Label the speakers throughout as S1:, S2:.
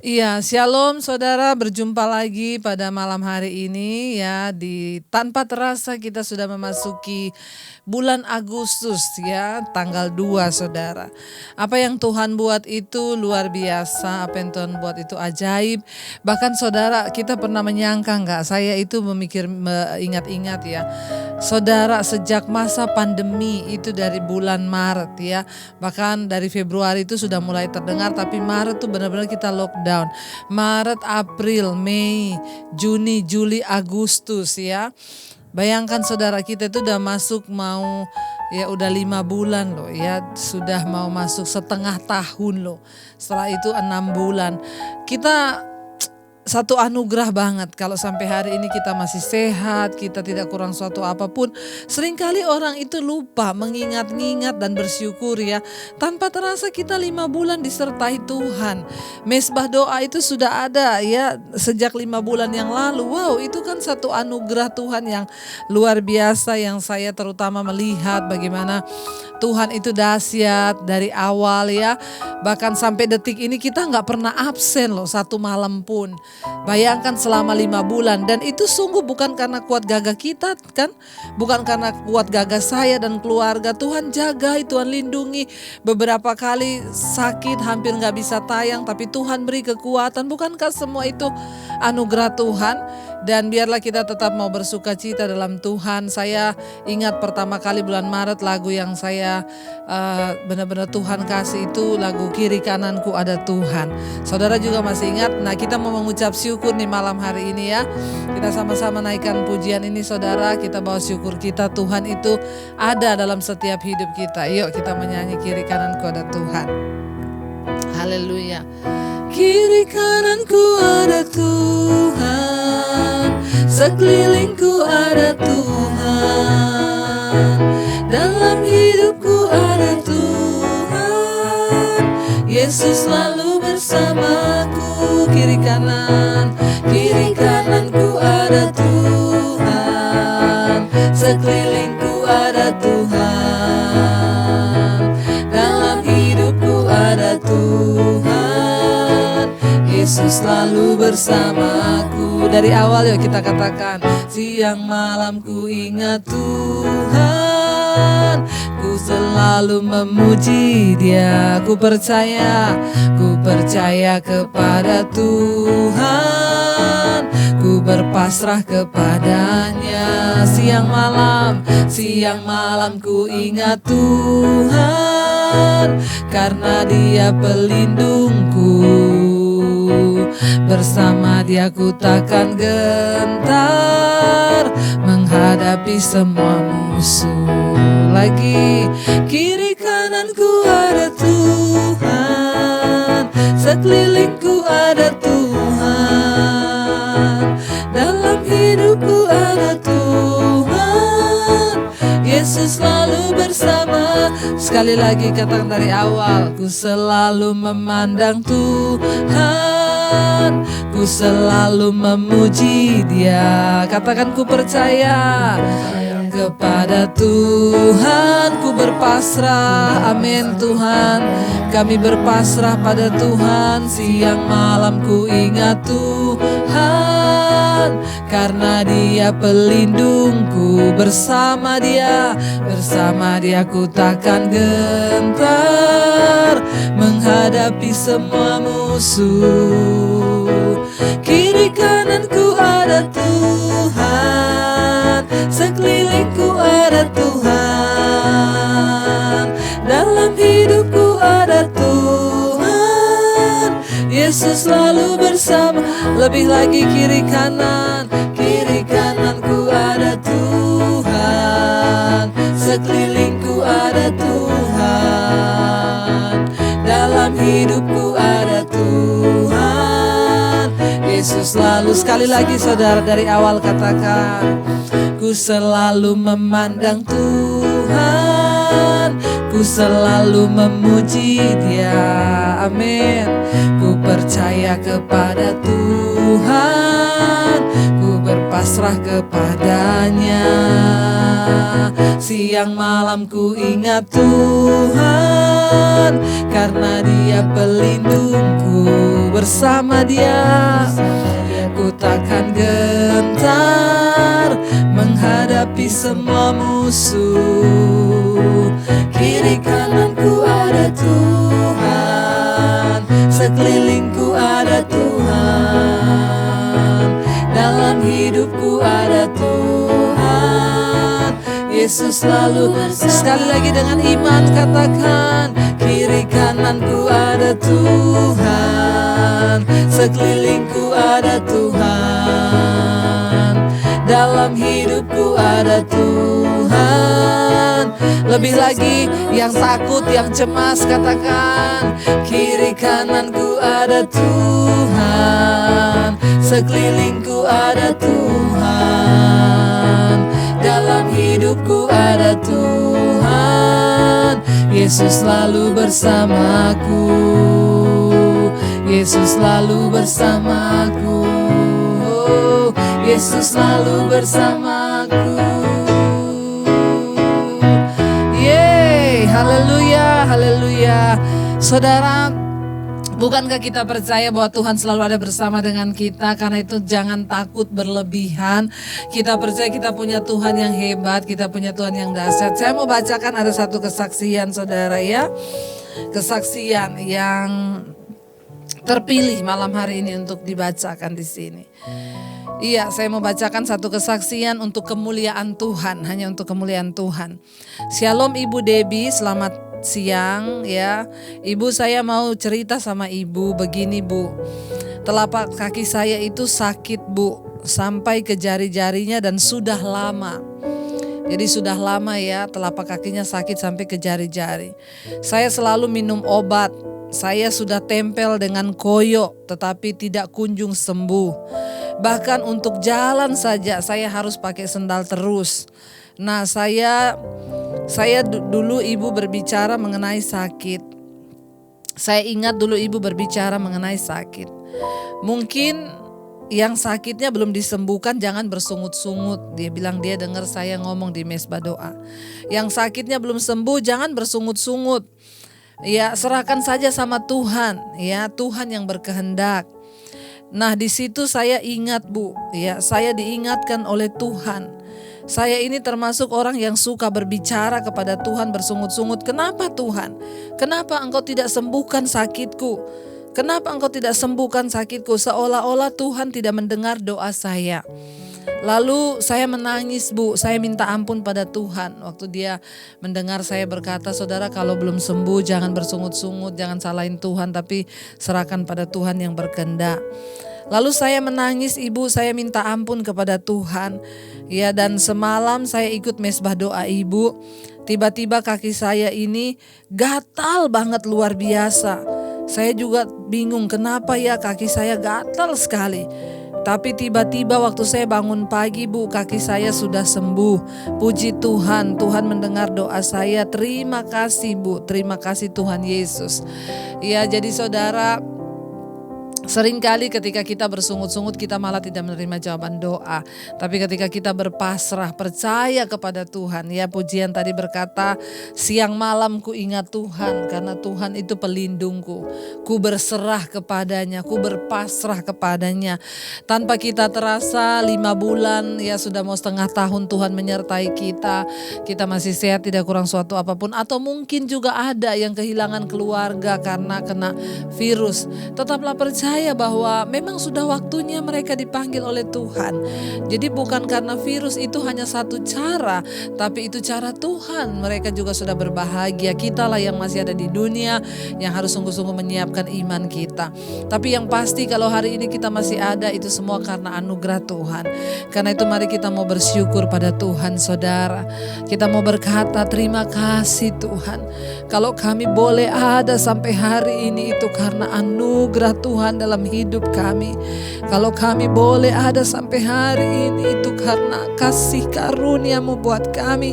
S1: Iya, shalom saudara, berjumpa lagi pada malam hari ini ya. Tanpa terasa kita sudah memasuki bulan Agustus ya, tanggal 2 saudara. Apa yang Tuhan buat itu luar biasa, apa yang Tuhan buat itu ajaib. Bahkan saudara, kita pernah menyangka enggak? Saya itu ingat-ingat ya. Saudara, sejak masa pandemi itu dari bulan Maret ya. Bahkan dari Februari itu sudah mulai terdengar, tapi Maret tuh benar-benar kita lockdown. Maret, April, Mei, Juni, Juli, Agustus ya. Bayangkan saudara, kita itu udah masuk udah 5 bulan loh ya. Sudah mau masuk setengah tahun loh. Setelah itu 6 bulan. Kita satu anugerah banget kalau sampai hari ini kita masih sehat, kita tidak kurang suatu apapun. Seringkali orang itu lupa mengingat-ingat dan bersyukur ya. Tanpa terasa kita 5 bulan disertai Tuhan. Mesbah doa itu sudah ada ya sejak 5 bulan yang lalu. Wow, itu kan satu anugerah Tuhan yang luar biasa, yang saya terutama melihat bagaimana Tuhan itu dahsyat dari awal ya. Bahkan sampai detik ini kita gak pernah absen loh satu malam pun. Bayangkan selama 5 bulan, dan itu sungguh bukan karena kuat gagah kita kan, bukan karena kuat gagah saya dan keluarga. Tuhan jaga, Tuhan lindungi. Beberapa kali sakit hampir gak bisa tayang, tapi Tuhan beri kekuatan. Bukankah semua itu anugerah Tuhan? Dan biarlah kita tetap mau bersuka cita dalam Tuhan. Saya ingat pertama kali bulan Maret, lagu yang saya benar-benar Tuhan kasih itu lagu Kiri Kananku Ada Tuhan. Saudara juga masih ingat? Nah, kita mau mengucap syukur nih malam hari ini ya. Kita sama-sama naikkan pujian ini saudara. Kita bawa syukur kita, Tuhan itu ada dalam setiap hidup kita. Yuk kita menyanyi Kiri Kananku Ada Tuhan. Haleluya. Kiri kananku ada Tuhan, sekelilingku ada Tuhan, dalam hidupku ada Tuhan. Yesus selalu bersamaku. Kiri kananku ada Tuhan, sekelilingku ada Tuhan, dalam hidupku ada Tuhan. Yesus selalu bersamaku. Dari awal yuk kita katakan, siang malam ku ingat Tuhan, ku selalu memuji Dia. Ku percaya kepada Tuhan, ku berpasrah kepadanya. Siang malam ku ingat Tuhan, karena Dia pelindungku. Bersama Dia ku takkan gentar menghadapi semua musuh. Lagi, kiri kananku ada Tuhan, sekelilingku ada Tuhan, dalam hidupku ada Tuhan. Yesus selalu bersama. Sekali lagi katakan dari awal, ku selalu memandang Tuhan, ku selalu memuji Dia. Katakan ku percaya kepada Tuhan, ku berpasrah. Amin Tuhan, kami berpasrah pada Tuhan. Siang malam ku ingat Tuhan, karena Dia pelindungku. Bersama Dia ku takkan gentar menghadapi semua musuh. Kiri kananku ada Tuhan, sekelilingku ada Tuhan, dalam hidupku ada Tuhan. Yesus selalu bersama. Lebih lagi kiri kananku ada Tuhan, sekelilingku ada Tuhan, dalam hidupku ada Tuhan. Yesus selalu. Sekali lagi saudara, dari awal katakan, ku selalu memandang Tuhan, ku selalu memuji Dia. Amin. Ku percaya kepada Tuhan, ku berpasrah kepadanya. Siang malam ku ingat Tuhan, karena Dia pelindungku. bersama Dia. Ku takkan gentar menghadapi semua musuh. Kiri kananku ada Tuhan, sekelilingku ada Tuhan, dalam hidupku ada Tuhan. Yesus selalu. Sekali lagi dengan iman katakan, kiri kananku ada Tuhan, sekelilingku ada Tuhan, dalam hidupku ada Tuhan. Lebih lagi, yang takut, yang cemas katakan, kiri kananku ada Tuhan, sekelilingku ada Tuhan, dalam hidupku ada Tuhan. Yesus selalu bersamaku, Yesus selalu bersamaku, oh, Yesus selalu bersamaku. Yeay, haleluya, haleluya. Saudara, bukankah kita percaya bahwa Tuhan selalu ada bersama dengan kita? Karena itu jangan takut berlebihan. Kita percaya kita punya Tuhan yang hebat, kita punya Tuhan yang dahsyat. Saya mau bacakan ada satu kesaksian saudara ya. Kesaksian yang terpilih malam hari ini untuk dibacakan di sini. Iya, saya mau bacakan satu kesaksian untuk kemuliaan Tuhan, hanya untuk kemuliaan Tuhan. Shalom Ibu Debbie, selamat siang ya. Ibu, saya mau cerita sama ibu begini Bu. Telapak kaki saya itu sakit Bu, sampai ke jari-jarinya dan sudah lama. Jadi sudah lama ya, telapak kakinya sakit sampai ke jari-jari. Saya selalu minum obat. Saya sudah tempel dengan koyo tetapi tidak kunjung sembuh. Bahkan untuk jalan saja saya harus pakai sendal terus. Nah, saya dulu ibu berbicara mengenai sakit. Saya ingat dulu ibu berbicara mengenai sakit. Mungkin yang sakitnya belum disembuhkan jangan bersungut-sungut. Dia bilang dia dengar saya ngomong di mesbah doa. Yang sakitnya belum sembuh jangan bersungut-sungut. Ya, serahkan saja sama Tuhan. Ya, Tuhan yang berkehendak. Nah, di situ saya ingat Bu, ya, saya diingatkan oleh Tuhan. Saya ini termasuk orang yang suka berbicara kepada Tuhan bersungut-sungut. Kenapa Tuhan? Kenapa Engkau tidak sembuhkan sakitku? Kenapa Engkau tidak sembuhkan sakitku? Seolah-olah Tuhan tidak mendengar doa saya. Lalu saya menangis Bu, saya minta ampun pada Tuhan. Waktu dia mendengar saya berkata, saudara kalau belum sembuh jangan bersungut-sungut, jangan salahin Tuhan, tapi serahkan pada Tuhan yang berkehendak. Lalu saya menangis Ibu, saya minta ampun kepada Tuhan. Ya, dan semalam saya ikut mesbah doa Ibu. Tiba-tiba kaki saya ini gatal banget luar biasa. Saya juga bingung kenapa ya kaki saya gatal sekali. Tapi tiba-tiba waktu saya bangun pagi Bu, kaki saya sudah sembuh. Puji Tuhan, Tuhan mendengar doa saya. Terima kasih Bu, terima kasih Tuhan Yesus. Ya, jadi saudara, seringkali ketika kita bersungut-sungut kita malah tidak menerima jawaban doa. Tapi ketika kita berpasrah, percaya kepada Tuhan. Ya, pujian tadi berkata, siang malam ku ingat Tuhan karena Tuhan itu pelindungku. Ku berserah kepadanya, ku berpasrah kepadanya. Tanpa kita terasa 5 bulan, ya sudah mau setengah tahun Tuhan menyertai kita. Kita masih sehat, tidak kurang suatu apapun. Atau mungkin juga ada yang kehilangan keluarga karena kena virus. Tetaplah percaya bahwa memang sudah waktunya mereka dipanggil oleh Tuhan. Jadi bukan karena virus itu hanya satu cara, tapi itu cara Tuhan. Mereka juga sudah berbahagia. Kitalah yang masih ada di dunia yang harus sungguh-sungguh menyiapkan iman kita. Tapi yang pasti kalau hari ini kita masih ada, itu semua karena anugerah Tuhan. Karena itu mari kita mau bersyukur pada Tuhan saudara. Kita mau berkata terima kasih Tuhan. Kalau kami boleh ada sampai hari ini itu karena anugerah Tuhan dalam hidup kami. Kalau kami boleh ada sampai hari ini itu karena kasih karunia-Mu buat kami.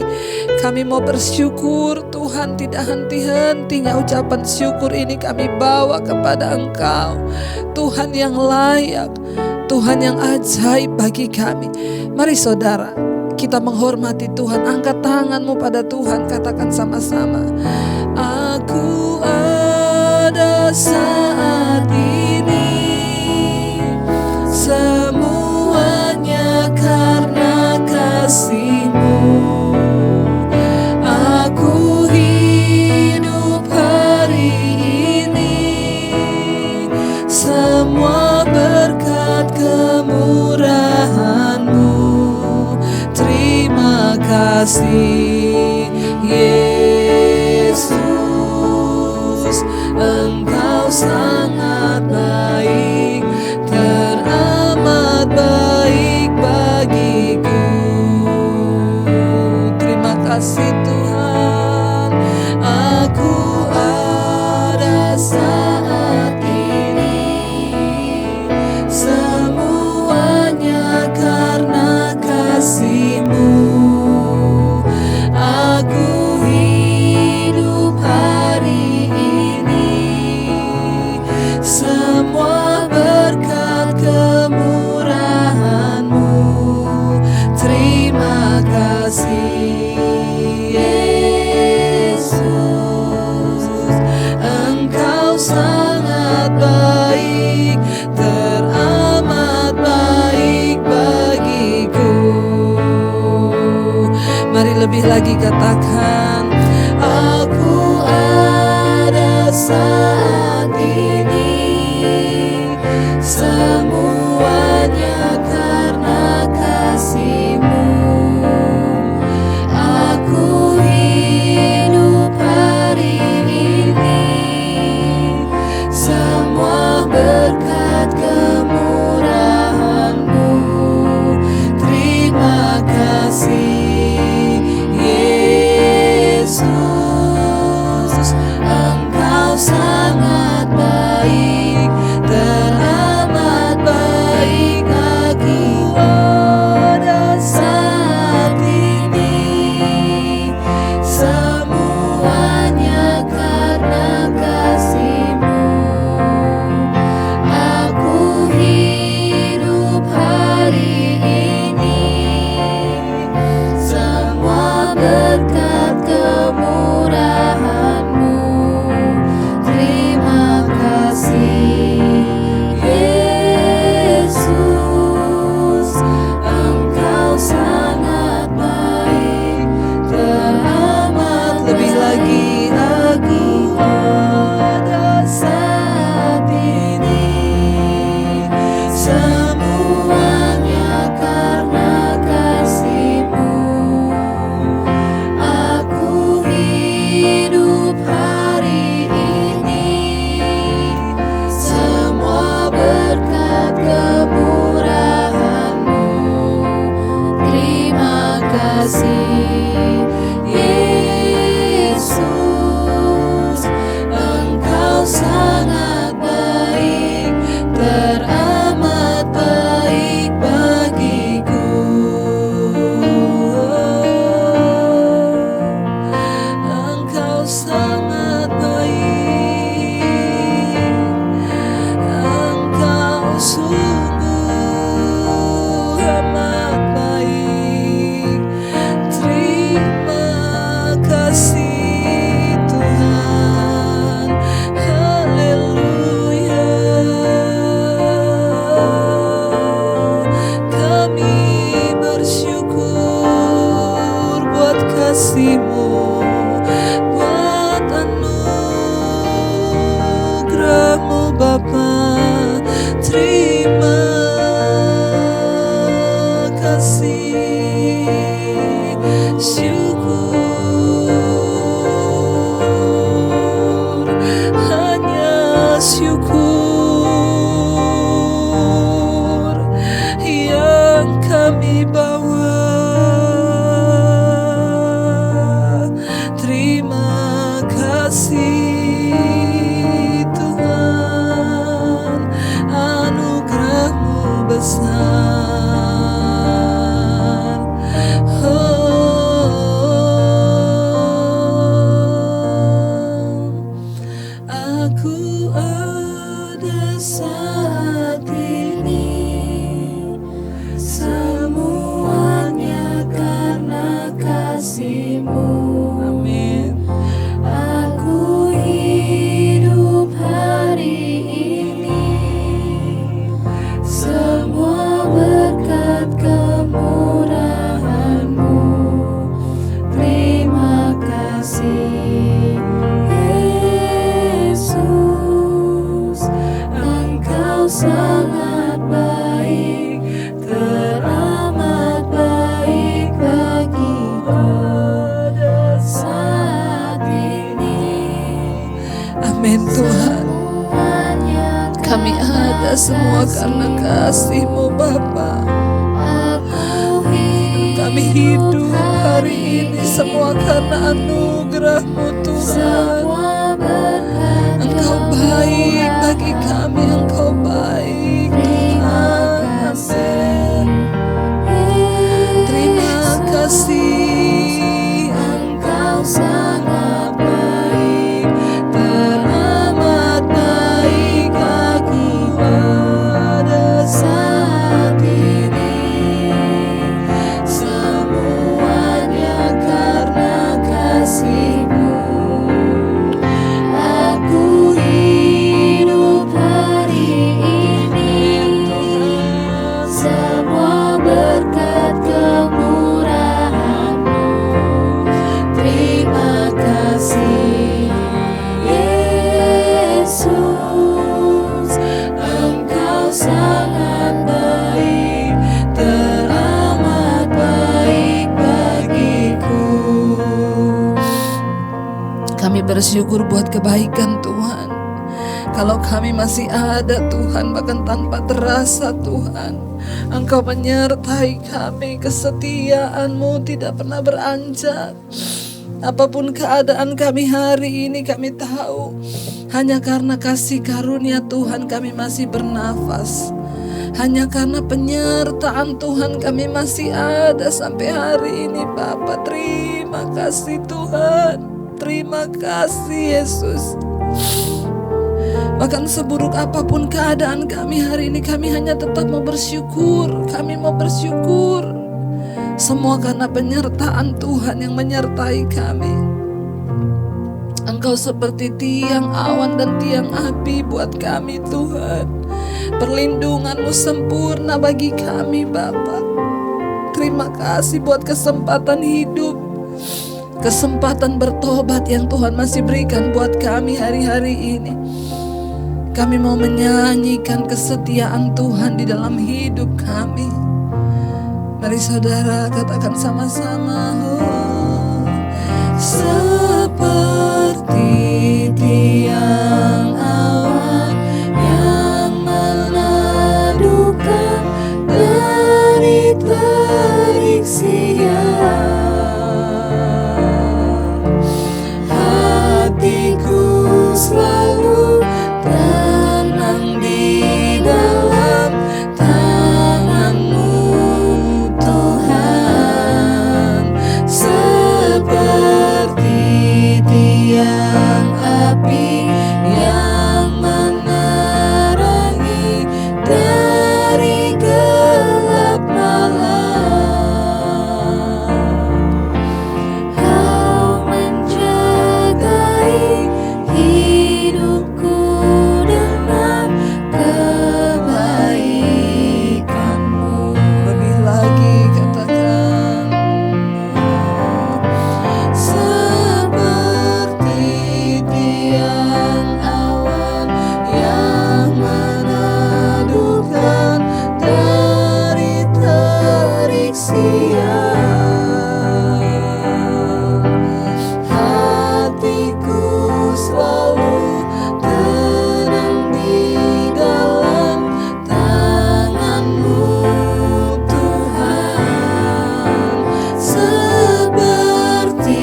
S1: Kami mau bersyukur Tuhan, tidak henti-hentinya ucapan syukur ini kami bawa kepada Engkau. Tuhan yang layak, Tuhan yang ajaib bagi kami. Mari saudara, kita menghormati Tuhan. Angkat tanganmu pada Tuhan, katakan sama-sama. Aku ada saat ini lagi katakan, aku ada saat ini, semuanya karena kasih-Mu. Aku hidup hari ini, semua berkat kemurahan-Mu. Terima kasih Yesus, Engkau sangat baik, teramat baik bagiku. Ada saat ini, semuanya karena kasih-Mu. Aku hidup hari ini, semua berkat kemurahan-Mu. Terima kasih Yesus, Engkau sangat baik, teramat lebih lagi. Aku ada saat ini, semuanya karena kasih-Mu. Aku hidup hari ini, semua berkat kemurahan-Mu. Terima kasih Yesus, Engkau sangat baik, teramat baik bagiku. Engkau sangat baik, Engkau sungguh amat baik. Terima kasih Tuhan, haleluya. Kami bersyukur buat kasih-Mu, buat anugerah-Mu Bapa. Terima kasih, syukur, hanya syukur yang kami bawa. Terima kasih Tuhan, anugerah-Mu besar. Aku ada saat ini, semuanya karena kasih-Mu. Amin. Aku hidup hari ini, semua berkat kemurahan-Mu. Terima kasih Yesus, Engkau sangat baik, teramat baik bagiku. Pada saat ini, amin Tuhan. Kami ada semua karena kasih-Mu Bapa. Kami hidup hari ini semua karena anugerah-Mu Tuhan. Engkau baik bagi kami, Engkau baik Tuhan. Amin. Terima kasih, Engkau sangat baik, teramat baik aku pada saat ini. Semuanya karena kasih-Mu. bersyukur buat kebaikan Tuhan. Kalau kami masih ada Tuhan, bahkan tanpa terasa Tuhan, Engkau menyertai kami, kesetiaan-Mu tidak pernah beranjak. Apapun keadaan kami hari ini, kami tahu hanya karena kasih karunia Tuhan kami masih bernafas. Hanya karena penyertaan Tuhan kami masih ada sampai hari ini Bapa. Terima kasih Tuhan. Terima kasih Yesus. Bahkan seburuk apapun keadaan kami hari ini, kami hanya tetap mau bersyukur. Kami mau bersyukur. Semua karena penyertaan Tuhan yang menyertai kami. Engkau seperti tiang awan dan tiang api buat kami Tuhan. Perlindungan-Mu sempurna bagi kami Bapa. Terima kasih buat kesempatan hidup, kesempatan bertobat yang Tuhan masih berikan buat kami hari-hari ini. Kami mau menyanyikan kesetiaan Tuhan di dalam hidup kami. Mari saudara katakan sama-sama. Seperti tiang awan yang meneduhkan dari terik siang, hatiku selalu tenang di dalam tangan-Mu Tuhan. Seperti tiang api yang menerangi dari gelap malam, Kau menjagai hidupku dengan kebaikan-Mu. Lebih lagi katakan, seperti tiang awan yang meneduhkan dari terik siang, hatiku selalu tenang di dalam tangan-Mu Tuhan. Seperti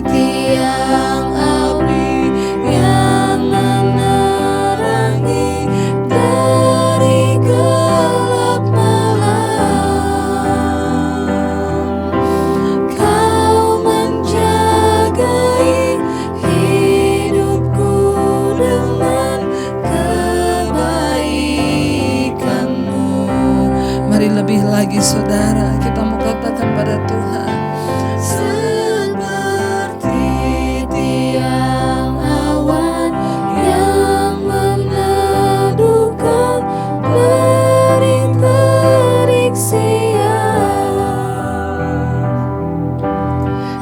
S1: tiang api yang menerangi dari gelap malam, Kau menjagai hidupku dengan kebaikan-Mu. Mari lebih lagi saudara, kita mau katakan pada Tuhan. Seperti tiang awan yang meneduhkan dari terik siang,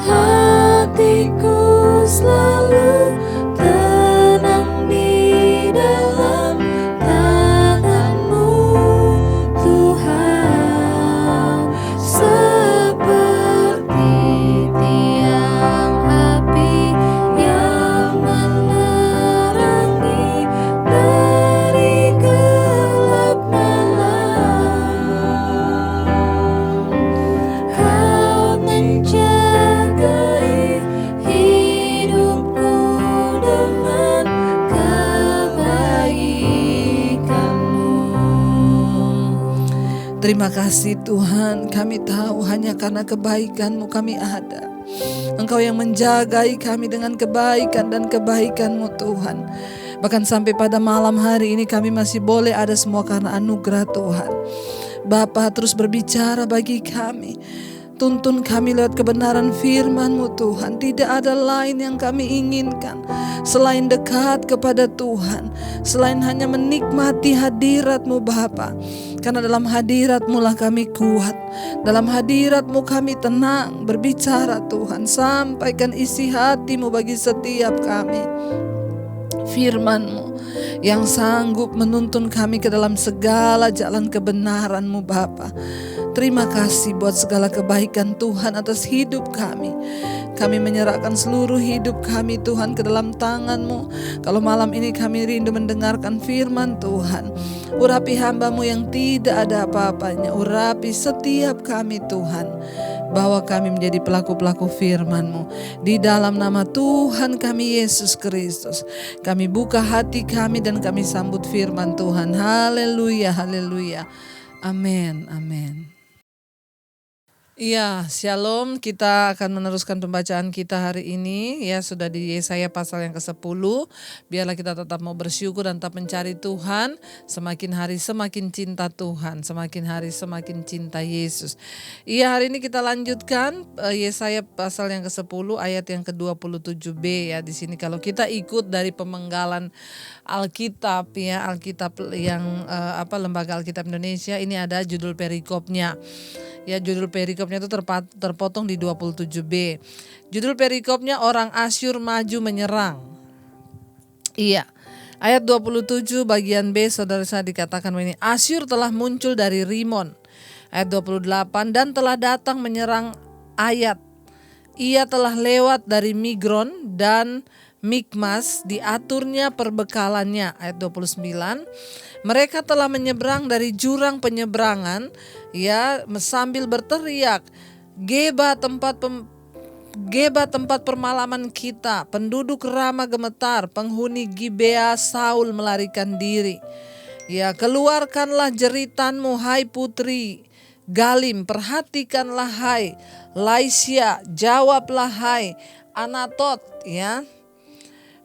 S1: hatiku selalu tenang di dalam tangan-Mu Tuhan. Seperti tiang api yang menerangi dari gelap malam, Kau menjagai hidupku dengan kebaikan-Mu. Terima kasih Tuhan, kami tahu hanya karena kebaikan-Mu kami ada. Engkau yang menjagai kami dengan kebaikan dan kebaikan-Mu Tuhan. Bahkan sampai pada malam hari ini kami masih boleh ada semua karena anugerah Tuhan. Bapa terus berbicara bagi kami. Tuntun kami lewat kebenaran firman-Mu Tuhan. Tidak ada lain yang kami inginkan selain dekat kepada Tuhan, selain hanya menikmati hadirat-Mu Bapa. Karena dalam hadirat-Mu lah kami kuat. Dalam hadirat-Mu kami tenang. Berbicara Tuhan, sampaikan isi hati-Mu bagi setiap kami. Firman-Mu yang sanggup menuntun kami ke dalam segala jalan kebenaran-Mu Bapa. Terima kasih buat segala kebaikan Tuhan atas hidup kami. Kami menyerahkan seluruh hidup kami Tuhan ke dalam tangan-Mu. Kalau malam ini kami rindu mendengarkan firman Tuhan, urapi hamba-Mu yang tidak ada apa-apanya. Urapi setiap kami Tuhan, bahwa kami menjadi pelaku-pelaku firman-Mu. Di dalam nama Tuhan kami Yesus Kristus, kami buka hati kami dan kami sambut firman Tuhan. Haleluya, haleluya. Amin, amin. Iya, shalom. Kita akan meneruskan pembacaan kita hari ini. Ya, sudah di Yesaya pasal yang ke-10. Biarlah kita tetap mau bersyukur dan tetap mencari Tuhan. Semakin hari semakin cinta Tuhan, semakin hari semakin cinta Yesus. Iya, hari ini kita lanjutkan Yesaya pasal yang ke-10 ayat yang ke-27b ya. Di sini kalau kita ikut dari pemenggalan Alkitab ya, Alkitab yang Lembaga Alkitab Indonesia, ini ada judul perikopnya. Ya, judul perikopnya itu terpotong di 27b. Judul perikopnya orang Asyur maju menyerang. Iya. Ayat 27 bagian B saudara saya dikatakan ini, Asyur telah muncul dari Rimon. Ayat 28, dan telah datang menyerang Ayat. Ia telah lewat dari Migron dan Mikmas, diaturnya perbekalannya. Ayat 29, mereka telah menyeberang dari jurang penyeberangan ya, sambil berteriak, Geba tempat permalaman kita, penduduk Rama gemetar, penghuni Gibea Saul melarikan diri. Ya, keluarkanlah jeritanmu hai putri Galim, perhatikanlah hai Laisia, jawablah hai Anatot ya.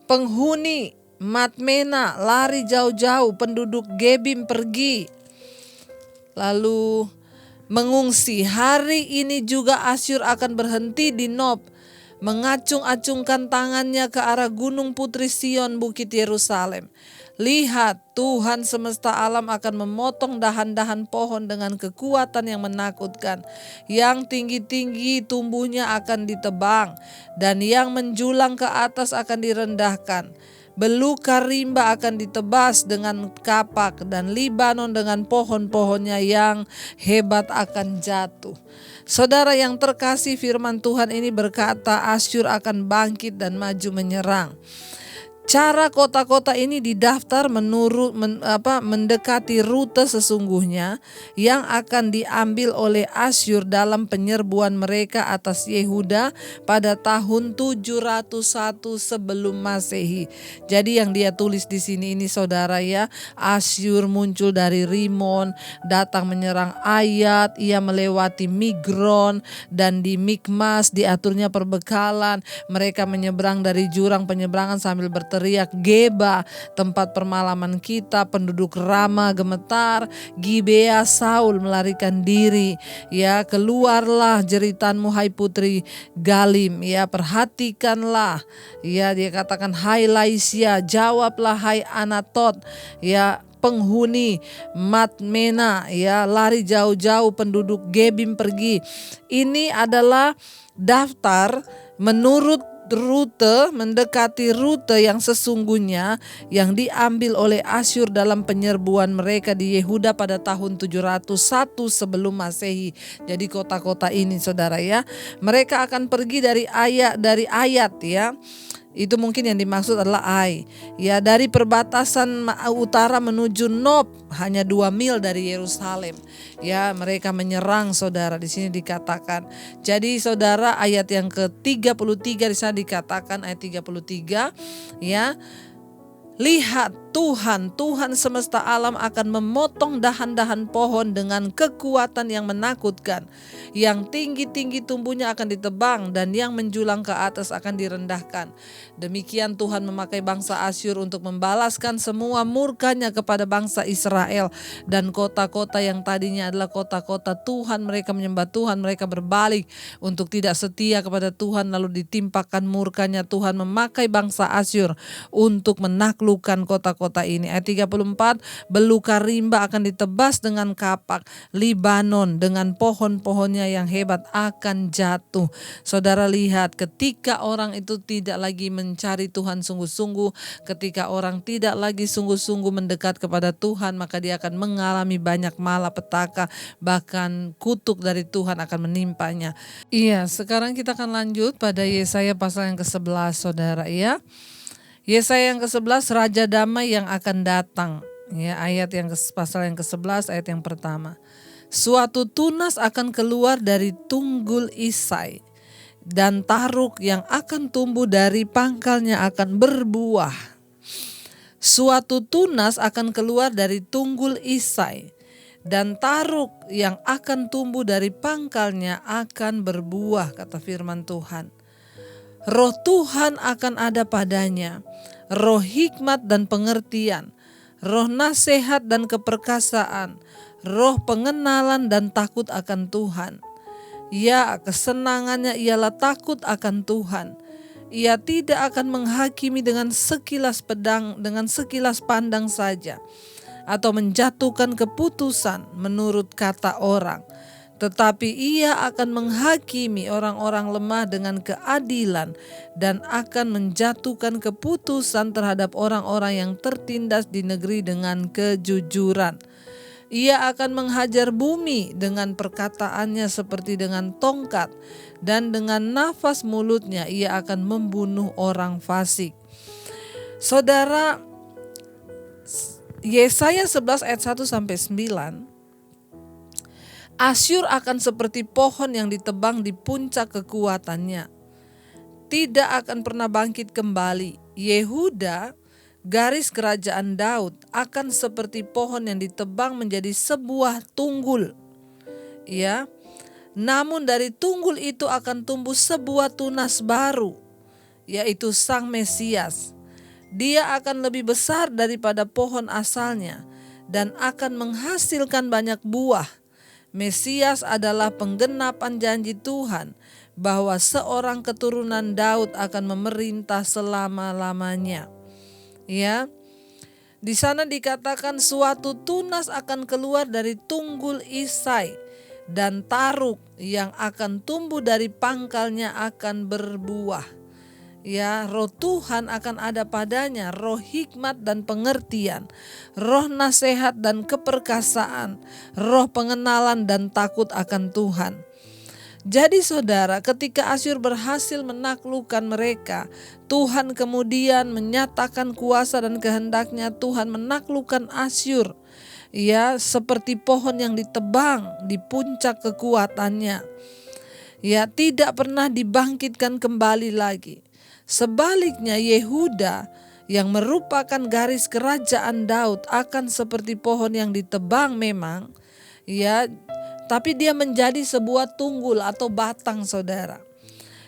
S1: Penghuni Madmena lari jauh-jauh, penduduk Gebim pergi lalu mengungsi. Hari ini juga Asyur akan berhenti di Nob, mengacung-acungkan tangannya ke arah gunung putri Sion, bukit Yerusalem. Lihat, Tuhan semesta alam akan memotong dahan-dahan pohon dengan kekuatan yang menakutkan. Yang tinggi-tinggi tumbuhnya akan ditebang, dan yang menjulang ke atas akan direndahkan. Belukar rimba akan ditebas dengan kapak, dan Libanon dengan pohon-pohonnya yang hebat akan jatuh. Saudara yang terkasih, firman Tuhan ini berkata Asyur akan bangkit dan maju menyerang. Cara kota-kota ini didaftar mendekati rute sesungguhnya yang akan diambil oleh Asyur dalam penyerbuan mereka atas Yehuda pada tahun 701 sebelum Masehi. Jadi yang dia tulis di sini ini saudara ya, Asyur muncul dari Rimon, datang menyerang Ayat, ia melewati Migron, dan di Mikmas diaturnya perbekalan. Mereka menyeberang dari jurang penyeberangan sambil berteriak, Geba tempat permalaman kita, penduduk Rama gemetar, Gibea Saul melarikan diri. Ya, keluarlah jeritanmu hai putri Galim, ya perhatikanlah. Ya, dia katakan hai Laisia, jawablah hai Anatot, ya penghuni Madmena, ya lari jauh-jauh, penduduk Gebim pergi. Ini adalah daftar menurut rute, mendekati rute yang sesungguhnya yang diambil oleh Asyur dalam penyerbuan mereka di Yehuda pada tahun 701 sebelum Masehi. Jadi kota-kota ini saudara ya, mereka akan pergi dari Ayat ya. Itu mungkin yang dimaksud adalah Ai. Ya, dari perbatasan utara menuju Nob hanya 2 mil dari Yerusalem. Ya, mereka menyerang saudara, di sini dikatakan. Jadi saudara, ayat yang ke-33 di sana dikatakan ayat 33 ya. Lihat, Tuhan semesta alam akan memotong dahan-dahan pohon dengan kekuatan yang menakutkan. Yang tinggi-tinggi tumbuhnya akan ditebang, dan yang menjulang ke atas akan direndahkan. Demikian Tuhan memakai bangsa Asyur untuk membalaskan semua murkanya kepada bangsa Israel. Dan kota-kota yang tadinya adalah kota-kota Tuhan, mereka menyembah Tuhan, mereka berbalik untuk tidak setia kepada Tuhan, lalu ditimpakan murkanya. Tuhan memakai bangsa Asyur untuk menaklukkan menaklukkan kota-kota ini. Ayat 34, belukar rimba akan ditebas dengan kapak, Libanon dengan pohon-pohonnya yang hebat akan jatuh. Saudara lihat, ketika orang itu tidak lagi mencari Tuhan sungguh-sungguh, ketika orang tidak lagi sungguh-sungguh mendekat kepada Tuhan, maka dia akan mengalami banyak malapetaka, bahkan kutuk dari Tuhan akan menimpanya. Iya, sekarang kita akan lanjut pada Yesaya pasal yang ke-11, saudara ya. Yesaya yang ke-11, Raja Damai yang akan datang. Ya, pasal yang ke-11 ayat yang pertama. Suatu tunas akan keluar dari tunggul Isai, dan taruk yang akan tumbuh dari pangkalnya akan berbuah. Suatu tunas akan keluar dari tunggul Isai, dan taruk yang akan tumbuh dari pangkalnya akan berbuah, kata firman Tuhan. Roh Tuhan akan ada padanya, roh hikmat dan pengertian, roh nasihat dan keperkasaan, roh pengenalan dan takut akan Tuhan. Ya, kesenangannya ialah takut akan Tuhan. Ia tidak akan menghakimi dengan sekilas pandang saja, atau menjatuhkan keputusan menurut kata orang. Tetapi ia akan menghakimi orang-orang lemah dengan keadilan dan akan menjatuhkan keputusan terhadap orang-orang yang tertindas di negeri dengan kejujuran. Ia akan menghajar bumi dengan perkataannya seperti dengan tongkat, dan dengan nafas mulutnya ia akan membunuh orang fasik. Saudara, Yesaya 11 ayat 1-9, Asyur akan seperti pohon yang ditebang di puncak kekuatannya, tidak akan pernah bangkit kembali. Yehuda, garis kerajaan Daud, akan seperti pohon yang ditebang menjadi sebuah tunggul. Ya, namun dari tunggul itu akan tumbuh sebuah tunas baru, yaitu Sang Mesias. Dia akan lebih besar daripada pohon asalnya dan akan menghasilkan banyak buah. Mesias adalah penggenapan janji Tuhan bahwa seorang keturunan Daud akan memerintah selama-lamanya. Ya, di sana dikatakan suatu tunas akan keluar dari tunggul Isai, dan taruk yang akan tumbuh dari pangkalnya akan berbuah. Ya, roh Tuhan akan ada padanya, roh hikmat dan pengertian, roh nasihat dan keperkasaan, roh pengenalan dan takut akan Tuhan. Jadi saudara, ketika Asyur berhasil menaklukkan mereka, Tuhan kemudian menyatakan kuasa dan kehendaknya. Tuhan menaklukkan Asyur, ya, seperti pohon yang ditebang di puncak kekuatannya. Ya, tidak pernah dibangkitkan kembali lagi. Sebaliknya Yehuda yang merupakan garis kerajaan Daud akan seperti pohon yang ditebang memang, ya, tapi dia menjadi sebuah tunggul atau batang, saudara.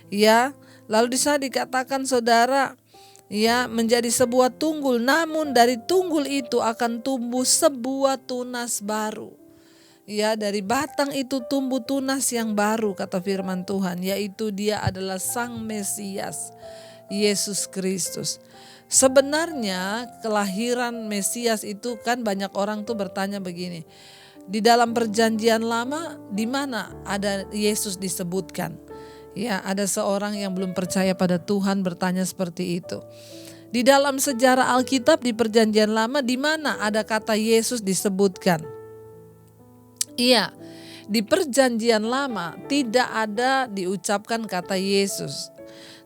S1: Ya, lalu di sana dikatakan saudara, ya, menjadi sebuah tunggul, namun dari tunggul itu akan tumbuh sebuah tunas baru. Ya, dari batang itu tumbuh tunas yang baru, kata firman Tuhan, yaitu dia adalah Sang Mesias, Yesus Kristus. Sebenarnya kelahiran Mesias itu kan banyak orang tuh bertanya begini, di dalam perjanjian lama di mana ada Yesus disebutkan? Ya, ada seorang yang belum percaya pada Tuhan bertanya seperti itu. Di dalam sejarah Alkitab di perjanjian lama di mana ada kata Yesus disebutkan? Iya, di perjanjian lama tidak ada diucapkan kata Yesus.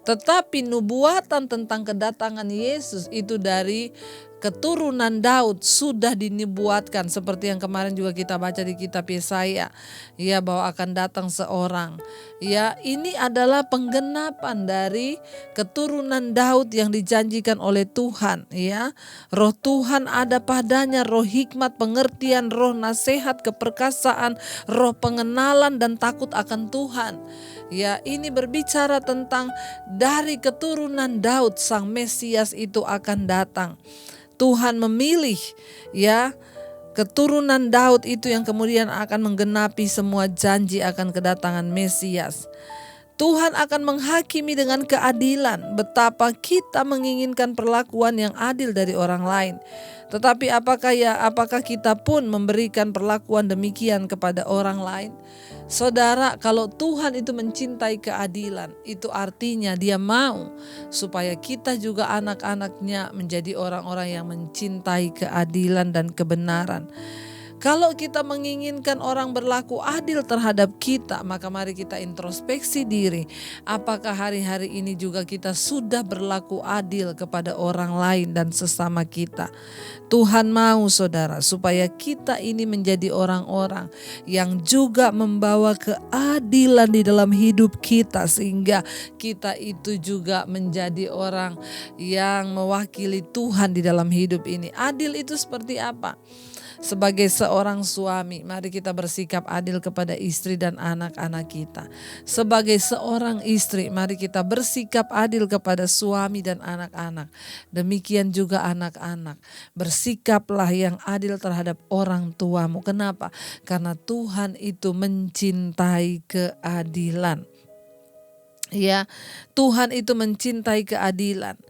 S1: Tetapi nubuatan tentang kedatangan Yesus itu dari keturunan Daud sudah dinubuatkan, seperti yang kemarin juga kita baca di kitab Yesaya, ya, bahwa akan datang seorang. Ya, ini adalah penggenapan dari keturunan Daud yang dijanjikan oleh Tuhan, ya. Roh Tuhan ada padanya, roh hikmat, pengertian, roh nasihat, keperkasaan, roh pengenalan dan takut akan Tuhan. Ya, ini berbicara tentang dari keturunan Daud Sang Mesias itu akan datang. Tuhan memilih, ya, keturunan Daud itu yang kemudian akan menggenapi semua janji akan kedatangan Mesias. Tuhan akan menghakimi dengan keadilan. Betapa kita menginginkan perlakuan yang adil dari orang lain. Tetapi apakah kita pun memberikan perlakuan demikian kepada orang lain? Saudara, kalau Tuhan itu mencintai keadilan, itu artinya Dia mau supaya kita juga anak-anaknya menjadi orang-orang yang mencintai keadilan dan kebenaran. Kalau kita menginginkan orang berlaku adil terhadap kita, maka mari kita introspeksi diri. Apakah hari-hari ini juga kita sudah berlaku adil kepada orang lain dan sesama kita? Tuhan mau, saudara, supaya kita ini menjadi orang-orang yang juga membawa keadilan di dalam hidup kita, sehingga kita itu juga menjadi orang yang mewakili Tuhan di dalam hidup ini. Adil itu seperti apa? Sebagai seorang suami, mari kita bersikap adil kepada istri dan anak-anak kita. Sebagai seorang istri, mari kita bersikap adil kepada suami dan anak-anak. Demikian juga anak-anak. Bersikaplah yang adil terhadap orang tuamu. Kenapa? Karena Tuhan itu mencintai keadilan. Ya, Tuhan itu mencintai keadilan.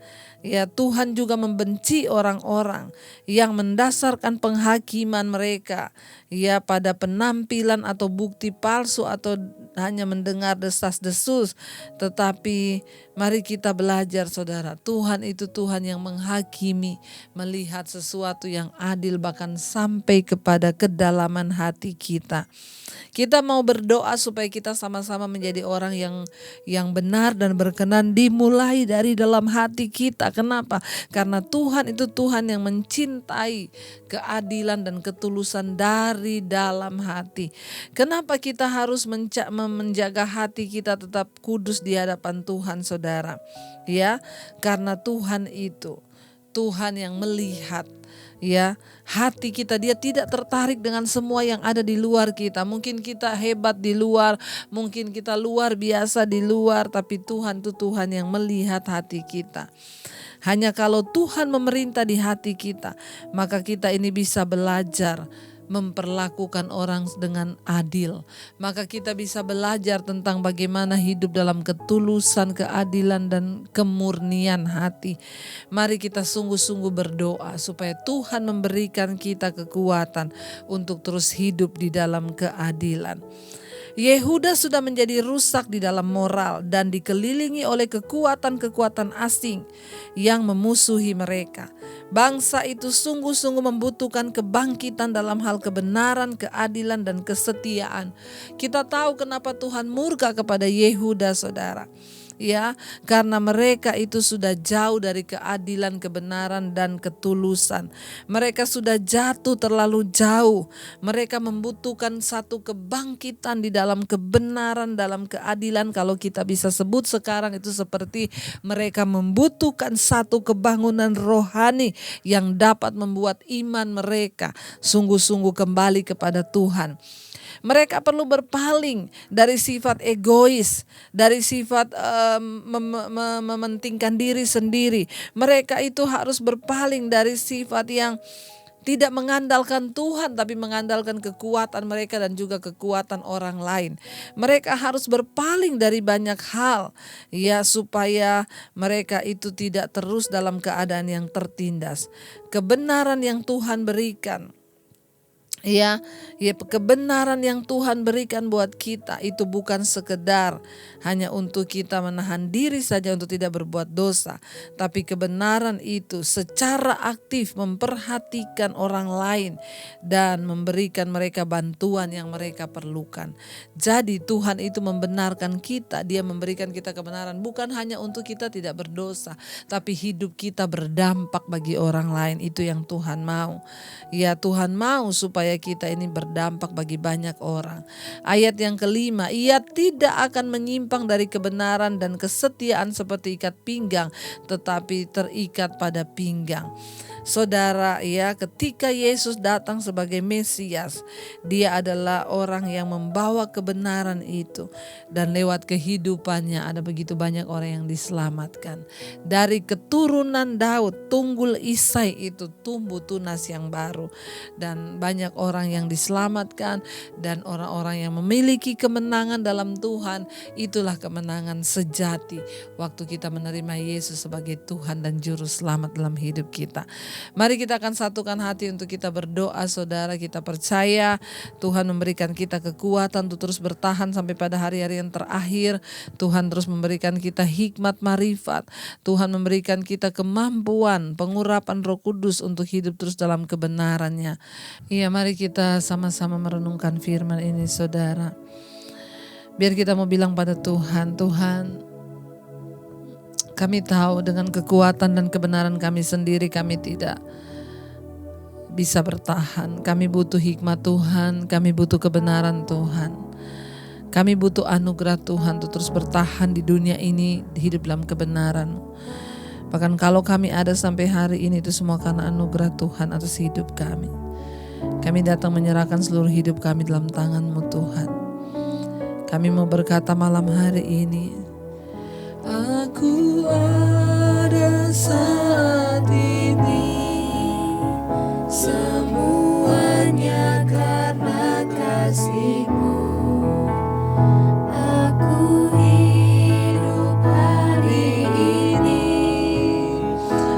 S1: Ya, Tuhan juga membenci orang-orang yang mendasarkan penghakiman mereka ya pada penampilan atau bukti palsu atau hanya mendengar desas-desus. Tetapi mari kita belajar, saudara, Tuhan itu Tuhan yang menghakimi, melihat sesuatu yang adil bahkan sampai kepada kedalaman hati kita. Kita mau berdoa supaya kita sama-sama menjadi orang yang benar dan berkenan dimulai dari dalam hati kita. Kenapa? Karena Tuhan itu Tuhan yang mencintai keadilan dan ketulusan dari dalam hati. Kenapa kita harus menjaga hati kita tetap kudus di hadapan Tuhan, saudara? Ya, karena Tuhan itu Tuhan yang melihat ya hati kita. Dia tidak tertarik dengan semua yang ada di luar kita. Mungkin kita hebat di luar, mungkin kita luar biasa di luar, tapi Tuhan itu Tuhan yang melihat hati kita. Hanya kalau Tuhan memerintah di hati kita, maka kita ini bisa belajar memperlakukan orang dengan adil. Maka kita bisa belajar tentang bagaimana hidup dalam ketulusan, keadilan, dan kemurnian hati. Mari kita sungguh-sungguh berdoa supaya Tuhan memberikan kita kekuatan untuk terus hidup di dalam keadilan. Yehuda sudah menjadi rusak di dalam moral dan dikelilingi oleh kekuatan-kekuatan asing yang memusuhi mereka. Bangsa itu sungguh-sungguh membutuhkan kebangkitan dalam hal kebenaran, keadilan, dan kesetiaan. Kita tahu kenapa Tuhan murka kepada Yehuda, saudara. Ya, karena mereka itu sudah jauh dari keadilan, kebenaran, dan ketulusan. Mereka sudah jatuh terlalu jauh. Mereka membutuhkan satu kebangkitan di dalam kebenaran, dalam keadilan. Kalau kita bisa sebut sekarang itu seperti mereka membutuhkan satu kebangunan rohani yang dapat membuat iman mereka sungguh-sungguh kembali kepada Tuhan. Mereka perlu berpaling dari sifat egois, dari sifat mementingkan diri sendiri. Mereka itu harus berpaling dari sifat yang tidak mengandalkan Tuhan, tapi mengandalkan kekuatan mereka dan juga kekuatan orang lain. Mereka harus berpaling dari banyak hal, ya, supaya mereka itu tidak terus dalam keadaan yang tertindas. Kebenaran yang Tuhan berikan, Ya, kebenaran yang Tuhan berikan buat kita itu bukan sekedar hanya untuk kita menahan diri saja untuk tidak berbuat dosa, tapi kebenaran itu secara aktif memperhatikan orang lain dan memberikan mereka bantuan yang mereka perlukan. Jadi Tuhan itu membenarkan kita, Dia memberikan kita kebenaran bukan hanya untuk kita tidak berdosa, tapi hidup kita berdampak bagi orang lain. Itu yang Tuhan mau. Ya, Tuhan mau supaya kita ini berdampak bagi banyak orang. Ayat yang kelima, ia tidak akan menyimpang dari kebenaran dan kesetiaan seperti ikat pinggang, tetapi terikat pada pinggang. Saudara, ya, ketika Yesus datang sebagai Mesias, Dia adalah orang yang membawa kebenaran itu, dan lewat kehidupannya ada begitu banyak orang yang diselamatkan. Dari keturunan Daud, tunggul Isai itu tumbuh tunas yang baru, dan banyak orang yang diselamatkan dan orang-orang yang memiliki kemenangan dalam Tuhan. Itulah kemenangan sejati waktu kita menerima Yesus sebagai Tuhan dan Juru Selamat dalam hidup kita. Mari kita akan satukan hati untuk kita berdoa, saudara. Kita percaya Tuhan memberikan kita kekuatan untuk terus bertahan sampai pada hari-hari yang terakhir. Tuhan terus memberikan kita hikmat marifat. Tuhan memberikan kita kemampuan, pengurapan Roh Kudus untuk hidup terus dalam kebenarannya. Iya, mari kita sama-sama merenungkan firman ini, saudara. Biar kita mau bilang pada Tuhan, Tuhan, kami tahu dengan kekuatan dan kebenaran kami sendiri kami tidak bisa bertahan. Kami butuh hikmat Tuhan, kami butuh kebenaran Tuhan. Kami butuh anugerah Tuhan untuk terus bertahan di dunia ini, hidup dalam kebenaran. Bahkan kalau kami ada sampai hari ini, itu semua karena anugerah Tuhan atas hidup kami. Kami datang menyerahkan seluruh hidup kami dalam tangan-Mu Tuhan. Kami mau berkata malam hari ini, aku ada saat ini, semuanya karena kasih-Mu. Aku hidup hari ini,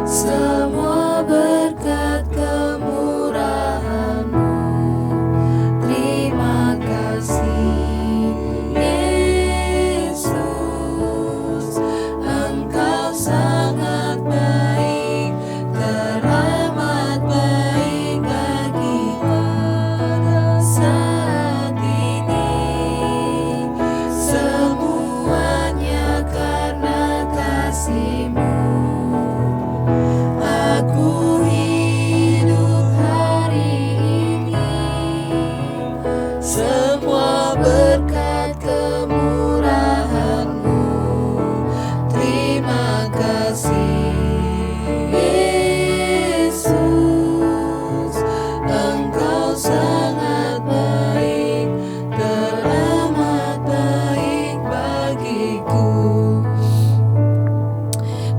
S1: semua berkat kemurahan-Mu. Terima kasih Yesus, Engkau sangat baik, teramat baik bagiku. Saat ini semuanya karena kasih-Mu. Aku hidup hari ini, semua berkat kemurahan-Mu. Terima kasih Yesus, Engkau sangat baik, teramat baik bagiku.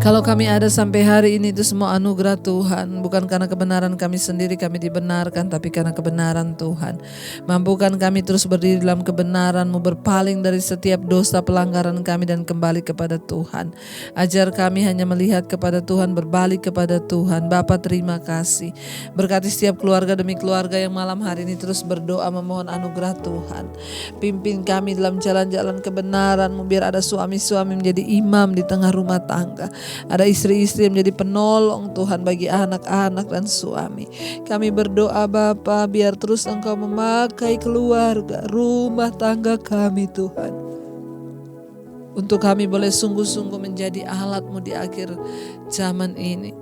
S1: Kalau kami ada sampai hari ini, itu semua anugerah Tuhan. Bukan karena kebenaran kami sendiri kami dibenarkan, tapi karena kebenaran Tuhan. Mampukan kami terus berdiri dalam kebenaran-Mu, berpaling dari setiap dosa pelanggaran kami dan kembali kepada Tuhan. Ajar kami hanya melihat kepada Tuhan, berbalik kepada Tuhan. Bapa, terima kasih. Berkati setiap keluarga demi keluarga yang malam hari ini terus berdoa memohon anugerah Tuhan. Pimpin kami dalam jalan-jalan kebenaran-Mu, biar ada suami-suami menjadi imam di tengah rumah tangga. Ada istri-istri yang menjadi penolong Tuhan bagi anak-anak dan suami. Kami berdoa Bapa, biar terus Engkau memakai keluarga, rumah tangga kami Tuhan, untuk kami boleh sungguh-sungguh menjadi alat-Mu di akhir zaman ini.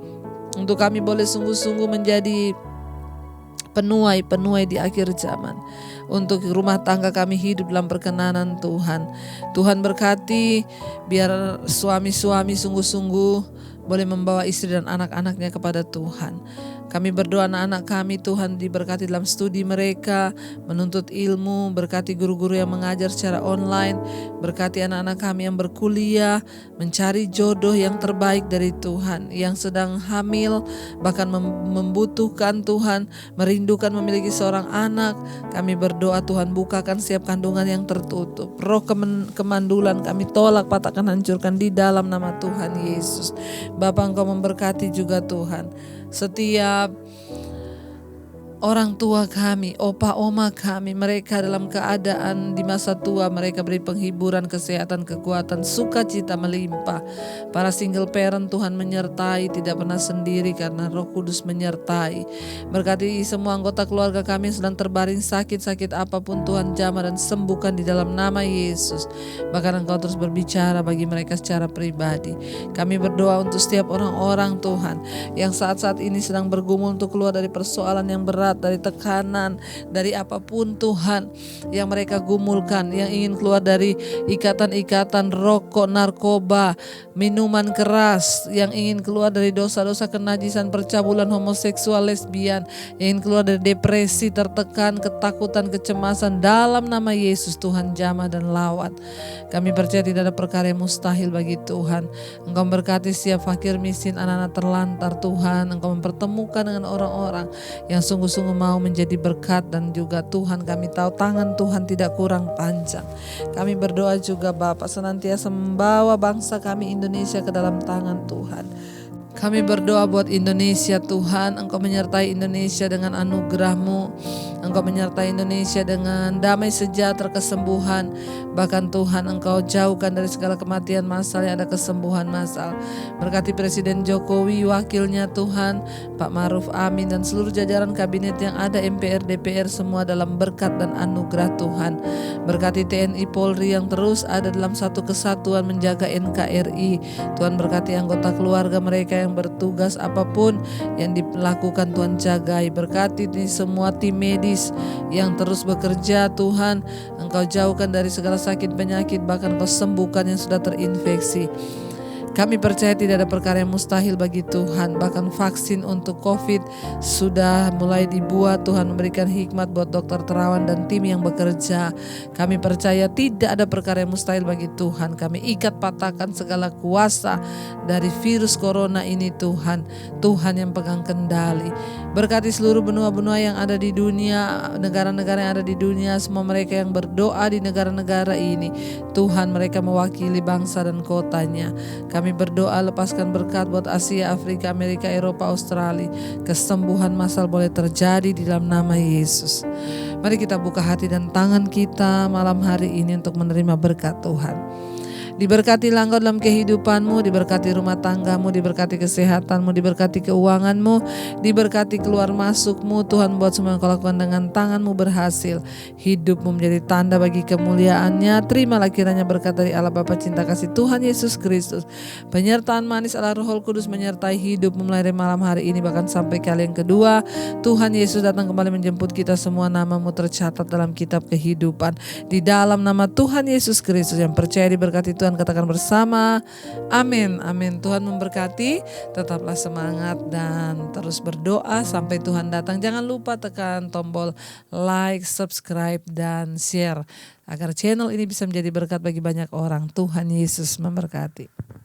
S1: Untuk kami boleh sungguh-sungguh menjadi penuai-penuai di akhir zaman. Untuk rumah tangga kami hidup dalam perkenanan Tuhan. Tuhan berkati biar suami-suami sungguh-sungguh boleh membawa istri dan anak-anaknya kepada Tuhan. Kami berdoa anak-anak kami Tuhan diberkati dalam studi mereka, menuntut ilmu, berkati guru-guru yang mengajar secara online, berkati anak-anak kami yang berkuliah, mencari jodoh yang terbaik dari Tuhan, yang sedang hamil, bahkan membutuhkan Tuhan, merindukan memiliki seorang anak. Kami berdoa Tuhan bukakan setiap kandungan yang tertutup. Roh kemandulan kami tolak, patahkan, hancurkan di dalam nama Tuhan Yesus. Bapa, Engkau memberkati juga Tuhan setiap orang tua kami, opa oma kami, mereka dalam keadaan di masa tua, mereka beri penghiburan, kesehatan, kekuatan, sukacita melimpah. Para single parent Tuhan menyertai, tidak pernah sendiri karena Roh Kudus menyertai. Berkati semua anggota keluarga kami yang sedang terbaring sakit apapun Tuhan jamah dan sembuhkan di dalam nama Yesus. Bahkan Engkau terus berbicara bagi mereka secara pribadi. Kami berdoa untuk setiap orang-orang Tuhan yang saat-saat ini sedang bergumul untuk keluar dari persoalan yang berat, dari tekanan, dari apapun Tuhan yang mereka gumulkan, yang ingin keluar dari ikatan-ikatan rokok, narkoba, minuman keras, yang ingin keluar dari dosa-dosa kenajisan, percabulan, homoseksual, lesbian, yang ingin keluar dari depresi, tertekan, ketakutan, kecemasan, dalam nama Yesus Tuhan jamah dan lawat. Kami percaya tidak ada perkara yang mustahil bagi Tuhan. Engkau berkati setiap fakir miskin, anak-anak terlantar Tuhan. Engkau mempertemukan dengan orang-orang yang sungguh-sungguh sungguh-sungguh mau menjadi berkat, dan juga Tuhan kami tahu tangan Tuhan tidak kurang panjang. Kami berdoa juga Bapa senantiasa membawa bangsa kami Indonesia ke dalam tangan Tuhan. Kami berdoa buat Indonesia Tuhan, Engkau menyertai Indonesia dengan anugerah-Mu. Engkau menyertai Indonesia dengan damai sejahtera, kesembuhan. Bahkan Tuhan Engkau jauhkan dari segala kematian massal yang ada kesembuhan massal. Berkati Presiden Jokowi, wakilnya Tuhan, Pak Ma'ruf Amin, dan seluruh jajaran kabinet yang ada, MPR, DPR, semua dalam berkat dan anugerah Tuhan. Berkati TNI Polri yang terus ada dalam satu kesatuan menjaga NKRI. Tuhan berkati anggota keluarga mereka yang bertugas apapun yang dilakukan, Tuhan jagai. Berkati di semua tim medis yang terus bekerja Tuhan, Engkau jauhkan dari segala sakit penyakit, bahkan Engkau sembuhkan yang sudah terinfeksi. Kami percaya tidak ada perkara yang mustahil bagi Tuhan. Bahkan vaksin untuk COVID sudah mulai dibuat. Tuhan memberikan hikmat buat Dokter Terawan dan tim yang bekerja. Kami percaya tidak ada perkara yang mustahil bagi Tuhan. Kami ikat patahkan segala kuasa dari virus corona ini Tuhan. Tuhan yang pegang kendali. Berkati seluruh benua-benua yang ada di dunia, negara-negara yang ada di dunia, semua mereka yang berdoa di negara-negara ini. Tuhan, mereka mewakili bangsa dan kotanya. Kami berdoa lepaskan berkat buat Asia, Afrika, Amerika, Eropa, Australia. Kesembuhan massal boleh terjadi di dalam nama Yesus. Mari kita buka hati dan tangan kita malam hari ini untuk menerima berkat Tuhan. Diberkatilah engkau dalam kehidupanmu, diberkati rumah tanggamu, diberkati kesehatanmu, diberkati keuanganmu, diberkati keluar masukmu. Tuhan buat semua yang kau lakukan dengan tanganmu berhasil. Hidupmu menjadi tanda bagi kemuliaannya. Terimalah kiranya berkat dari Allah Bapa cinta kasih Tuhan Yesus Kristus, penyertaan manis Allah Roh Kudus menyertai hidupmu mulai dari malam hari ini bahkan sampai kali yang kedua. Tuhan Yesus datang kembali menjemput kita semua, namamu tercatat dalam kitab kehidupan. Di dalam nama Tuhan Yesus Kristus yang percaya diberkati Tuhan katakan bersama, amin, amin. Tuhan memberkati, tetaplah semangat dan terus berdoa sampai Tuhan datang. Jangan lupa tekan tombol like, subscribe, dan share agar channel ini bisa menjadi berkat bagi banyak orang. Tuhan Yesus memberkati.